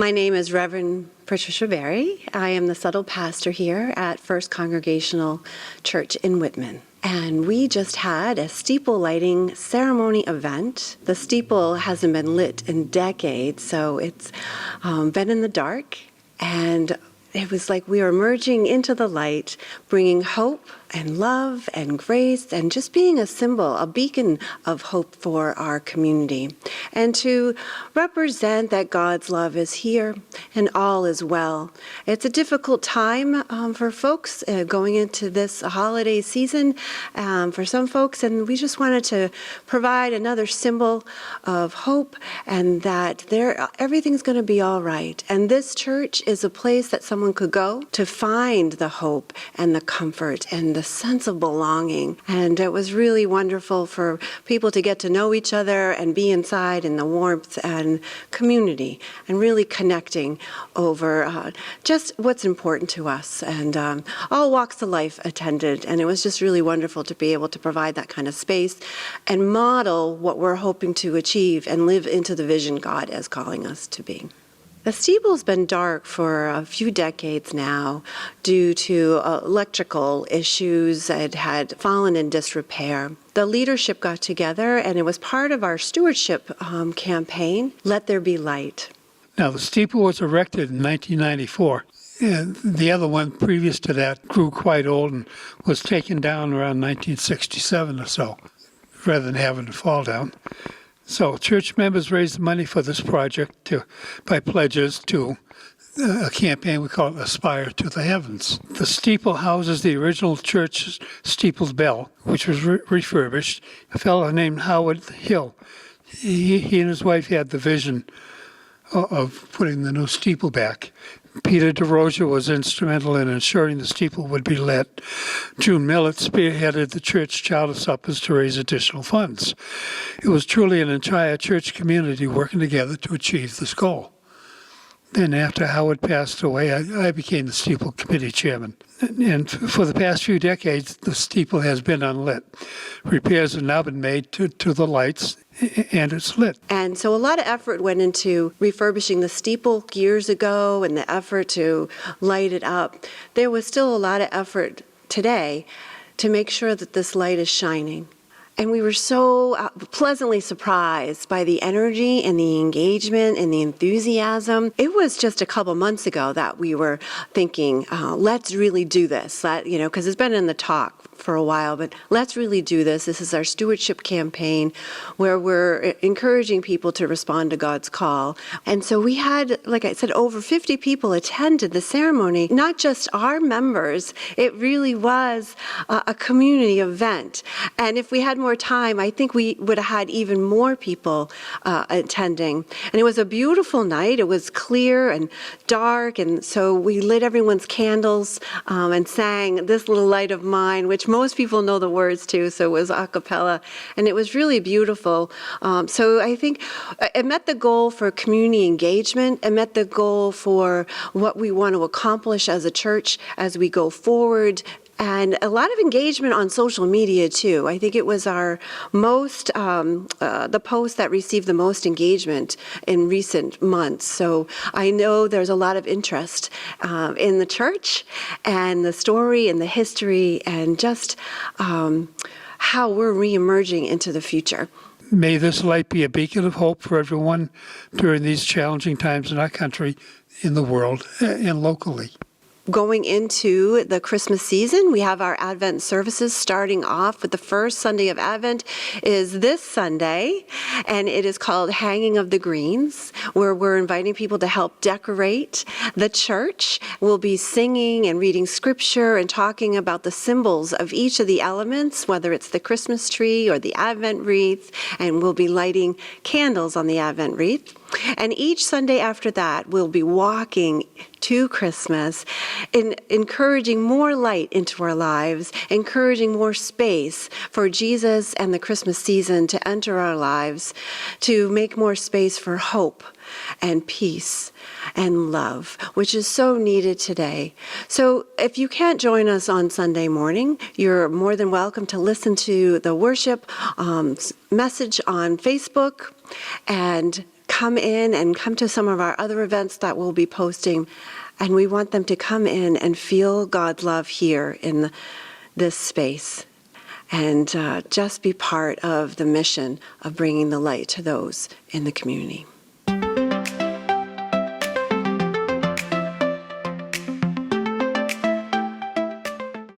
My name is Reverend Patricia. I am the subtle pastor here at First Congregational Church in Whitman. And we just had a steeple lighting ceremony event. The steeple hasn't been lit in decades, so it's been in the dark. And it was like we were emerging into the light, bringing hope and love and grace and just being a symbol, a beacon of hope for our community. And to represent that God's love is here and all is well. It's a difficult time for folks going into this holiday season for some folks, and we just wanted to provide another symbol of hope and that everything's going to be all right. And this church is a place that someone could go to find the hope and the comfort and the sense of belonging. And it was really wonderful for people to get to know each other and be inside in the warmth and community and really connecting over just what's important to us. And all walks of life attended. And it was just really wonderful to be able to provide that kind of space and model what we're hoping to achieve and live into the vision God is calling us to be. The steeple's been dark for a few decades now due to electrical issues. It had fallen in disrepair. The leadership got together, and it was part of our stewardship campaign, Let There Be Light. Now, the steeple was erected in 1994. And the other one previous to that grew quite old and was taken down around 1967 or so, rather than having to fall down. So church members raised money for this project by pledges to a campaign we call Aspire to the Heavens. The steeple houses the original church's steeple's bell, which was refurbished. A fellow named Howard Hill, he and his wife had the vision of putting the new steeple back. Peter DeRosa was instrumental in ensuring the steeple would be lit. June Millett spearheaded the church charter suppers to raise additional funds. It was truly an entire church community working together to achieve this goal. Then after Howard passed away, I became the steeple committee chairman. And for the past few decades, the steeple has been unlit. Repairs have now been made to the lights, and it's lit. And so a lot of effort went into refurbishing the steeple years ago and the effort to light it up. There was still a lot of effort today to make sure that this light is shining. And we were so pleasantly surprised by the energy and the engagement and the enthusiasm. It was just a couple months ago that we were thinking, let's really do this. Because it's been in the talk for a while, but let's really do this. This is our stewardship campaign where we're encouraging people to respond to God's call. And so we had, like I said, over 50 people attended the ceremony, not just our members. It really was a community event. And if we had more time, I think we would have had even more people attending. And it was a beautiful night. It was clear and dark, and so we lit everyone's candles and sang This Little Light of Mine, which most people know the words to, so it was a cappella, and it was really beautiful. So I think it met the goal for community engagement. It met the goal for what we want to accomplish as a church as we go forward. And a lot of engagement on social media, too. I think it was our the post that received the most engagement in recent months. So I know there's a lot of interest in the church and the story and the history and just how we're re-emerging into the future. May this light be a beacon of hope for everyone during these challenging times in our country, in the world, and locally. Going into the Christmas season, we have our Advent services starting off with the first Sunday of Advent is this Sunday, and it is called Hanging of the Greens, where we're inviting people to help decorate the church. We'll be singing and reading scripture and talking about the symbols of each of the elements, whether it's the Christmas tree or the Advent wreath, and we'll be lighting candles on the Advent wreath. And each Sunday after that, we'll be walking to Christmas, encouraging more light into our lives, encouraging more space for Jesus and the Christmas season to enter our lives, to make more space for hope and peace and love, which is so needed today. So if you can't join us on Sunday morning, you're more than welcome to listen to the worship message on Facebook and come in and come to some of our other events that we'll be posting, and we want them to come in and feel God's love here in this space, and just be part of the mission of bringing the light to those in the community.